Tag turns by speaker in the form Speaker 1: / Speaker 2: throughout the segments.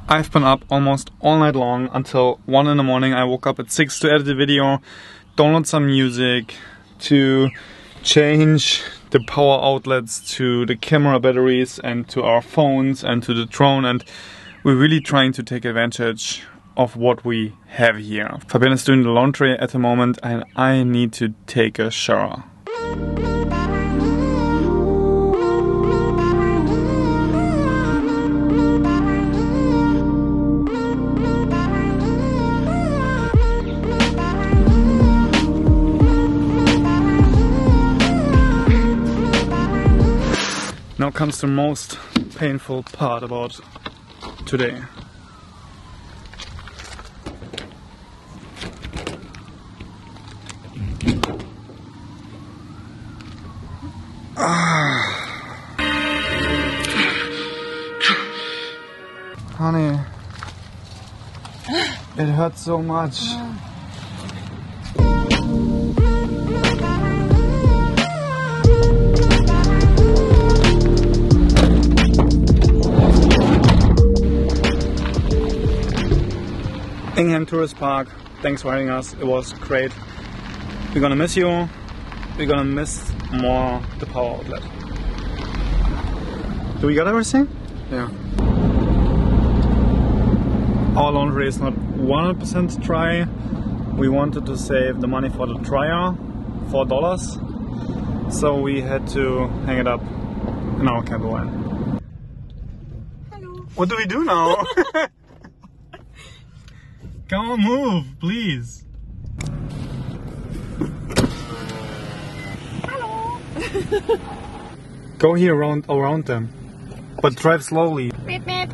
Speaker 1: I've been up almost all night long until 1 in the morning. I woke up at 6 to edit the video, download some music, to change the power outlets to the camera batteries and to our phones and to the drone, and we're really trying to take advantage of what we have here. Fabian is doing the laundry at the moment and I need to take a shower. Now comes the most painful part about today. Honey, it hurts so much. Ingham Tourist Park, thanks for having us, it was great. We're gonna miss you, we're gonna miss more the power outlet. Do we got everything? Yeah. Our laundry is not 100% dry. We wanted to save the money for the dryer, $4. So we had to hang it up in our camper van.
Speaker 2: Hello.
Speaker 1: What do we do now? Come on, move, please.
Speaker 2: Hello.
Speaker 1: Go here around them, but drive slowly.
Speaker 2: Meep, meep.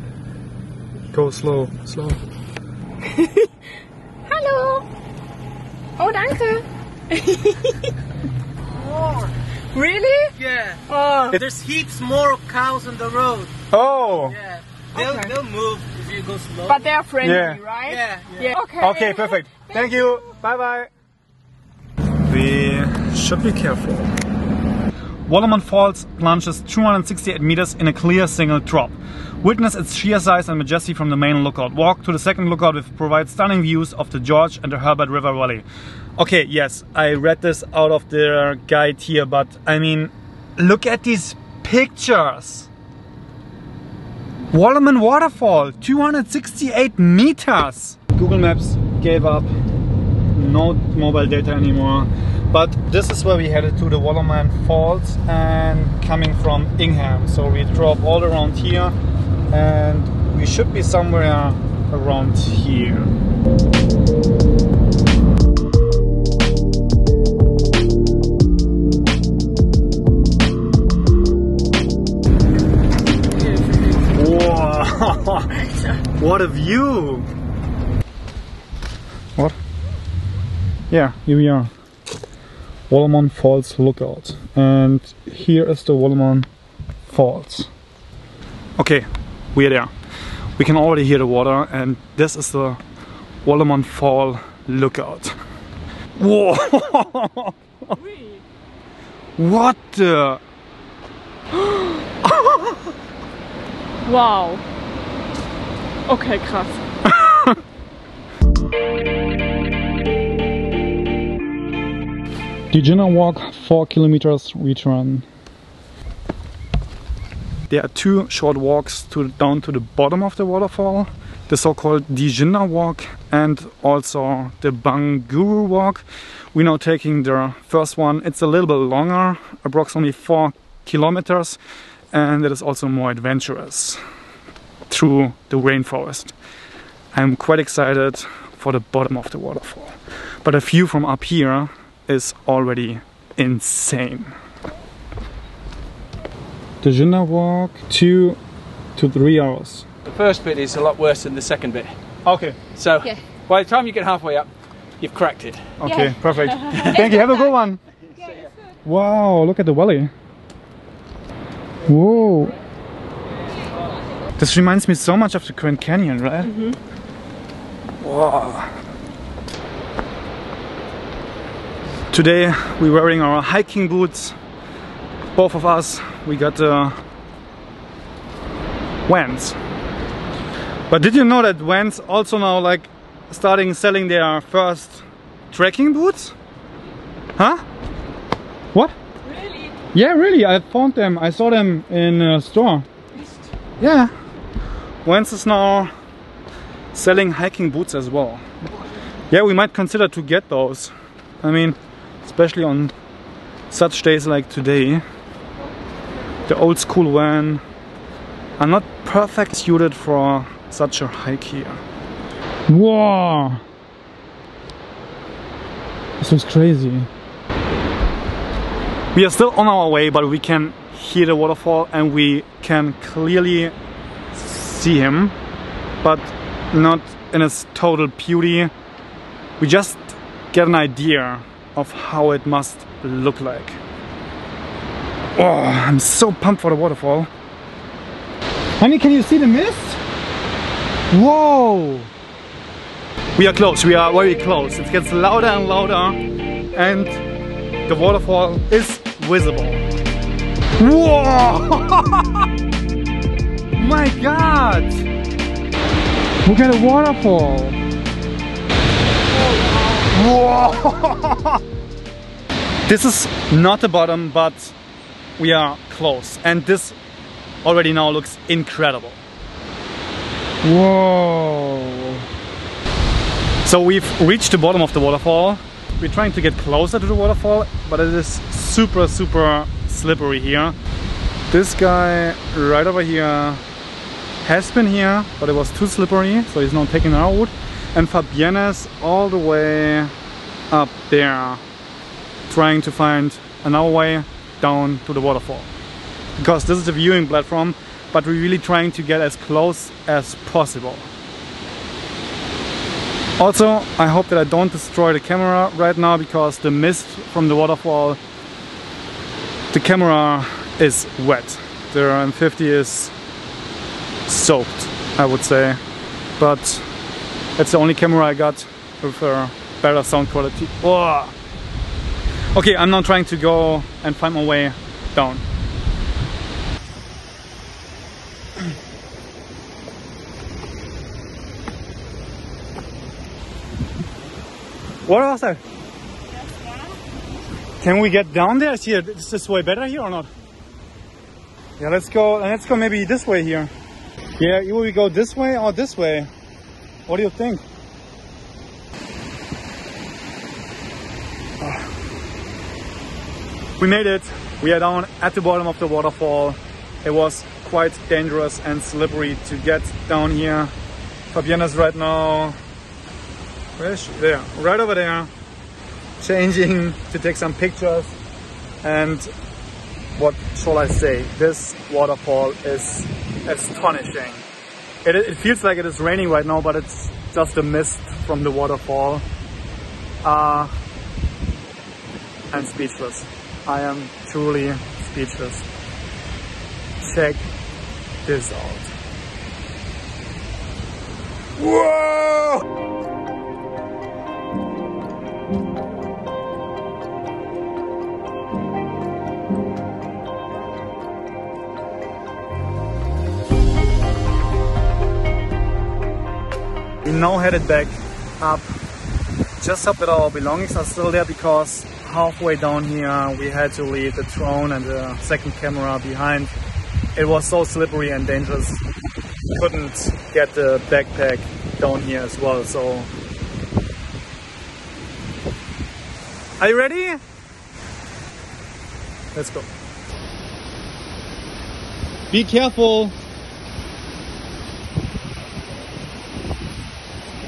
Speaker 1: Go slow.
Speaker 2: Hallo. Oh, danke.
Speaker 3: More.
Speaker 2: Really?
Speaker 3: Yeah.
Speaker 2: Oh.
Speaker 3: There's heaps more cows on the road.
Speaker 1: Oh!
Speaker 3: Yeah.
Speaker 2: Okay.
Speaker 3: They'll move if you go slow.
Speaker 2: But they are friendly,
Speaker 1: Yeah.
Speaker 2: right?
Speaker 3: Yeah.
Speaker 2: Okay.
Speaker 1: Okay, perfect. Thank you. Bye bye. We should be careful. Wallaman Falls plunges 268 meters in a clear single drop. Witness its sheer size and majesty from the main lookout. Walk to the second lookout, which provides stunning views of the George and the Herbert River Valley. Okay, yes, I read this out of their guide here, but I mean, look at these pictures. Wallaman Waterfall, 268 meters. Google Maps gave up, no mobile data anymore. But this is where we headed to, the Wallaman Falls, and coming from Ingham. So we drove all around here and we should be somewhere around here. Wow! What a view! What? Yeah, here we are. Wallaman Falls lookout, and here is the Wallaman Falls. Okay, we are there. We can already hear the water, and this is the Wallaman Fall lookout. Whoa! What the?
Speaker 2: Wow. Okay, krass.
Speaker 1: Dinner walk, 4 kilometers return. There are two short walks down to the bottom of the waterfall. The so-called Dinner walk and also the Banguru walk. We're now taking the first one. It's a little bit longer, approximately 4 kilometers, and it is also more adventurous through the rainforest. I'm quite excited for the bottom of the waterfall. But the view from up here is already insane. The Dinner walk, 2 to 3 hours.
Speaker 4: The first bit is a lot worse than the second bit.
Speaker 1: Okay.
Speaker 4: So
Speaker 2: Yeah.
Speaker 4: by the time you get halfway up, you've cracked it.
Speaker 1: Okay,
Speaker 2: Yeah.
Speaker 1: perfect. Thank you, have a good one. Wow, look at the valley. Whoa. This reminds me so much of the Grand Canyon, right? Mm-hmm. Wow. Today we're wearing our hiking boots. Both of us, we got the Vans. But did you know that Vans also now like starting selling their first trekking boots? Huh? What?
Speaker 2: Really?
Speaker 1: Yeah, really. I found them. I saw them in a store. Yeah. Vans is now selling hiking boots as well. Yeah, we might consider to get those. I mean, especially on such days like today. The old school Van are not perfect suited for such a hike here. Whoa! This was crazy. We are still on our way, but we can hear the waterfall and we can clearly see him, but not in its total beauty. We just get an idea of how it must look like. Oh, I'm so pumped for the waterfall. Honey, can you see the mist? Whoa! We are close, we are very close. It gets louder and louder and the waterfall is visible. Whoa! My God! Look at the waterfall! Whoa! This is not the bottom, but we are close. And this already now looks incredible. Whoa! So we've reached the bottom of the waterfall. We're trying to get closer to the waterfall, but it is super slippery here. This guy right over here has been here, but it was too slippery, so he's now taking our route. And Fabienne's all the way up there, trying to find another way down to the waterfall. Because this is the viewing platform, but we're really trying to get as close as possible. Also, I hope that I don't destroy the camera right now, because the mist from the waterfall, the camera is wet. The M50 is soaked, I would say. But that's the only camera I got with a better sound quality. Oh. Okay, I'm now trying to go and find my way down. What was that? Can we get down there? Is this way better here or not? Yeah, let's go maybe this way here. Yeah, will we go this way or this way? What do you think? We made it. We are down at the bottom of the waterfall. It was quite dangerous and slippery to get down here. Fabienne's right now, where is she? There, right over there, changing to take some pictures. And what shall I say? This waterfall is astonishing. It feels like it is raining right now, but it's just a mist from the waterfall. I'm speechless. I am truly speechless. Check this out. Whoa! We now headed back up. Just hope that our belongings are still there, because halfway down here we had to leave the drone and the second camera behind. It was so slippery and dangerous. Couldn't get the backpack down here as well, so... Are you ready? Let's go. Be careful.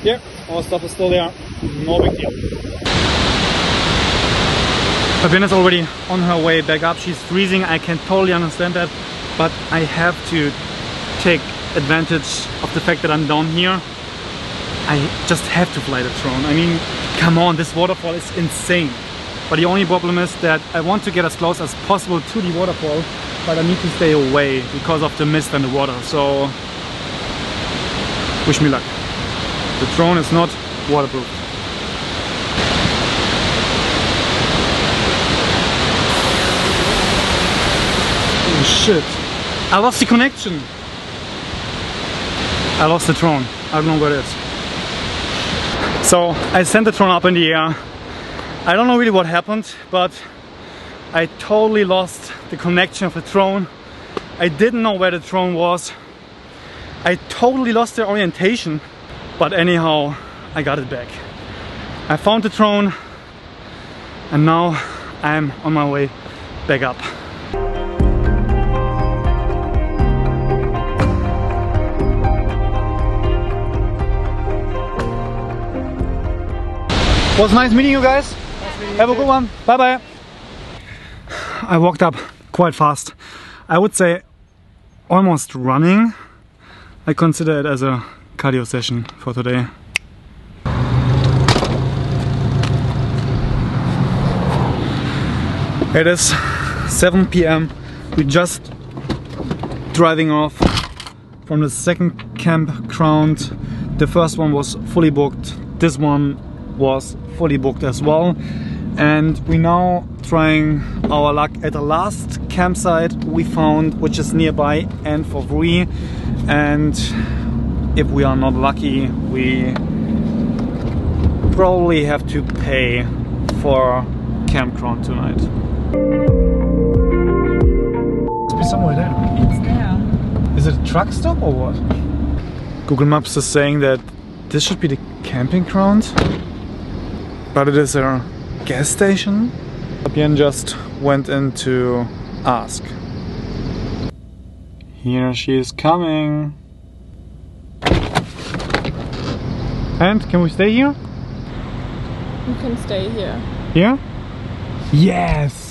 Speaker 1: Yeah, our stuff is still there. No big deal. Fabienne's already on her way back up. She's freezing. I can totally understand that, but I have to take advantage of the fact that I'm down here. I just have to fly the drone. I mean, come on, this waterfall is insane. But the only problem is that I want to get as close as possible to the waterfall, but I need to stay away because of the mist and the water. So, wish me luck. The drone is not waterproof. Oh shit, I lost the connection. I lost the drone. I don't know where it is. So I sent the drone up in the air. I don't know really what happened, but I totally lost the connection of the drone. I didn't know where the drone was. I totally lost the orientation, but anyhow, I got it back. I found the drone and now I'm on my way back up. Was nice meeting you guys. Have a good one. Bye bye. I walked up quite fast. I would say almost running. I consider it as a cardio session for today. It is 7 p.m. We're just driving off from the second campground. The first one was fully booked. This one was fully booked as well. And we're now trying our luck at the last campsite we found, which is nearby and for free. And if we are not lucky, we probably have to pay for campground tonight. Must be somewhere there.
Speaker 2: It's there.
Speaker 1: Is it a truck stop or what? Google Maps is saying that this should be the camping ground, but it is a gas station. Fabienne just went in to ask. Here she is coming. And can we stay here?
Speaker 2: You can stay here.
Speaker 1: Here? Yes!